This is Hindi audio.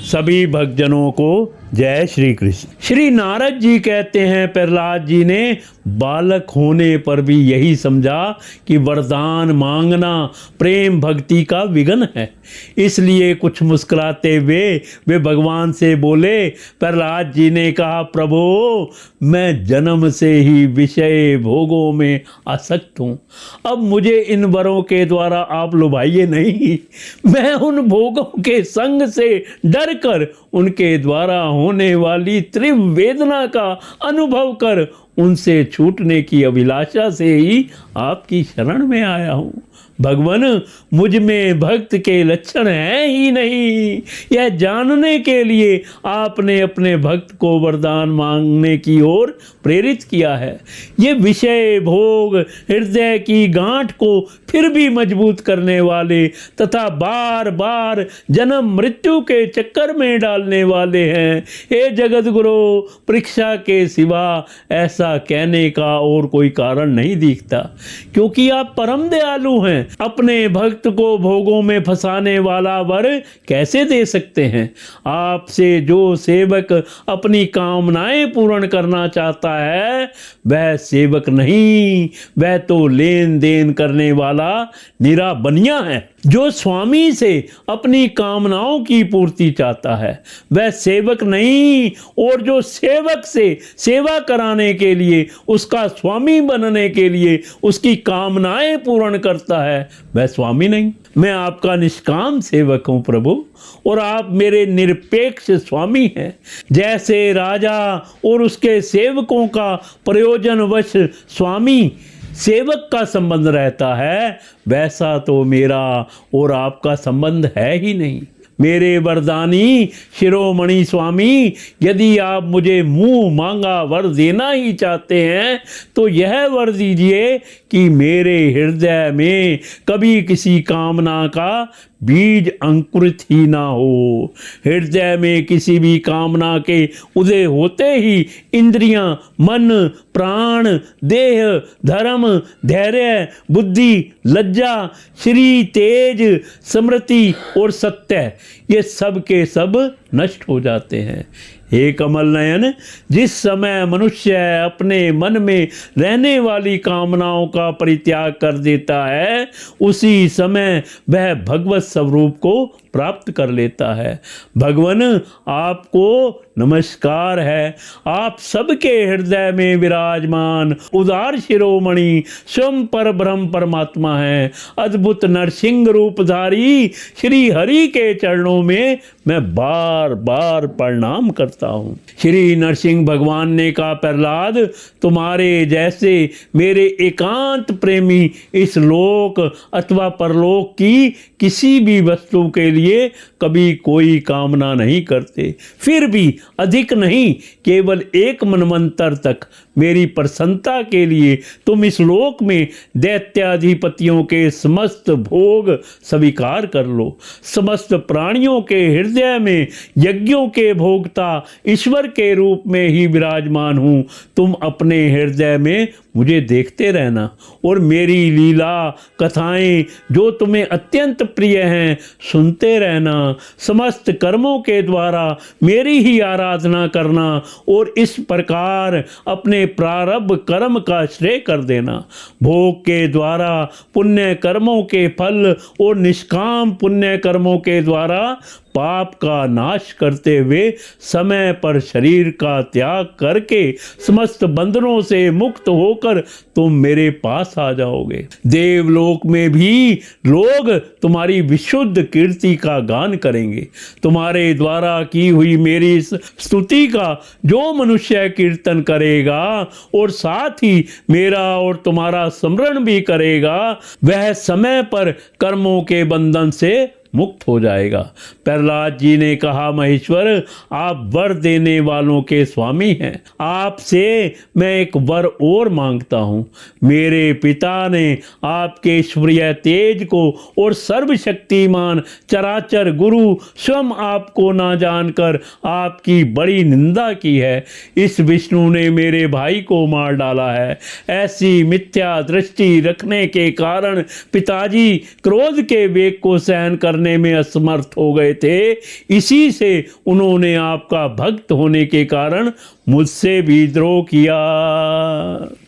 सभी भक्तजनों को जय श्री कृष्ण। श्री नारद जी कहते हैं, प्रहलाद जी ने बालक होने पर भी यही समझा कि वरदान मांगना प्रेम भक्ति का विघ्न है। इसलिए कुछ मुस्कुराते हुए वे भगवान से बोले। प्रहलाद जी ने कहा, प्रभु मैं जन्म से ही विषय भोगों में आसक्त हूँ। अब मुझे इन वरों के द्वारा आप लुभाइए नहीं। मैं उन भोगों के संग से डर कर उनके द्वारा होने वाली तीव्र वेदना का अनुभव कर उनसे छूटने की अभिलाषा से ही आपकी शरण में आया हूँ। भगवान, मुझ में भक्त के लक्षण हैं ही नहीं, यह जानने के लिए आपने अपने भक्त को वरदान मांगने की ओर प्रेरित किया है। ये विषय भोग हृदय की गांठ को फिर भी मजबूत करने वाले तथा बार बार जन्म मृत्यु के चक्कर में डालने वाले हैं। हे जगत गुरु, परीक्षा के सिवा ऐसा कहने का और कोई कारण नहीं दिखता, क्योंकि आप परम दयालु हैं। अपने भक्त को भोगों में फंसाने वाला वर कैसे दे सकते हैं? आपसे जो सेवक अपनी कामनाएं पूर्ण करना चाहता है वह सेवक नहीं, वह तो लेन देन करने वाला निरा बनिया है। जो स्वामी से अपनी कामनाओं की पूर्ति चाहता है वह सेवक नहीं, और जो सेवक से सेवा कराने के लिए, उसका स्वामी बनने के लिए उसकी कामनाएं पूर्ण करता है वह स्वामी नहीं। मैं आपका निष्काम सेवक हूं प्रभु, और आप मेरे निरपेक्ष स्वामी हैं। जैसे राजा और उसके सेवकों का प्रयोजनवश स्वामी सेवक का संबंध रहता है, वैसा तो मेरा और आपका संबंध है ही नहीं। मेरे वरदानी शिरोमणि स्वामी, यदि आप मुझे मुंह मांगा वर देना ही चाहते हैं तो यह वर दीजिए कि मेरे हृदय में कभी किसी कामना का बीज अंकुरित ही ना हो। हृदय में किसी भी कामना के उदय होते ही इंद्रियां, मन, प्राण, देह, धर्म, धैर्य, बुद्धि, लज्जा, श्री, तेज, स्मृति और सत्य, ये सब के सब नष्ट हो जाते हैं। हे कमल नयन, जिस समय मनुष्य अपने मन में रहने वाली कामनाओं का परित्याग कर देता है, उसी समय वह भगवत स्वरूप को प्राप्त कर लेता है। भगवान, आपको नमस्कार है। आप सबके हृदय में विराजमान उदार शिरोमणि स्वयं पर ब्रह्म परमात्मा हैं। अद्भुत नरसिंह रूपधारी श्री हरि के चरणों में मैं बार बार प्रणाम करता हूँ। श्री नरसिंह भगवान ने कहा, प्रहलाद, तुम्हारे जैसे मेरे एकांत प्रेमी इस लोक अथवा परलोक की किसी भी वस्तु के लिए कभी कोई कामना नहीं करते। फिर भी अधिक नहीं, केवल एक मनवंतर तक मेरी प्रसन्नता के लिए तुम इस लोक में दैत्याधिपतियों के समस्त भोग स्वीकार कर लो। समस्त प्राणियों के हृदय में यज्ञों के भोक्ता ईश्वर के रूप में ही विराजमान हूँ। तुम अपने हृदय में मुझे देखते रहना और मेरी लीला कथाएं जो तुम्हें अत्यंत प्रिय हैं सुनते रहना। समस्त कर्मों के द्वारा मेरी ही आराधना करना और इस प्रकार अपने प्रारब्ध कर्म का श्रेय कर देना। भोग के द्वारा पुण्य कर्मों के फल और निष्काम पुण्य कर्मों के द्वारा पाप का नाश करते हुए समय पर शरीर का त्याग करके समस्त बंधनों से मुक्त होकर तुम मेरे पास आ जाओगे। देवलोक में भी लोग तुम्हारी विशुद्ध कीर्ति का गान करेंगे। तुम्हारे द्वारा की हुई मेरी इस स्तुति का जो मनुष्य कीर्तन करेगा और साथ ही मेरा और तुम्हारा स्मरण भी करेगा, वह समय पर कर्मों के बंधन से मुक्त हो जाएगा। प्रहलाद जी ने कहा, महेश्वर, आप वर देने वालों के स्वामी हैं। आपसे मैं एक वर और मांगता हूँ। मेरे पिता ने आपके ईश्वरीय तेज को और सर्वशक्तिमान चराचर गुरु स्वयं आपको ना जानकर आपकी बड़ी निंदा की है। इस विष्णु ने मेरे भाई को मार डाला है। ऐसी मिथ्या दृष्टि रखने के कारण पिताजी क्रोध के वेग को सहन कर करने में असमर्थ हो गए थे, इसी से उन्होंने आपका भक्त होने के कारण मुझसे विद्रोह किया।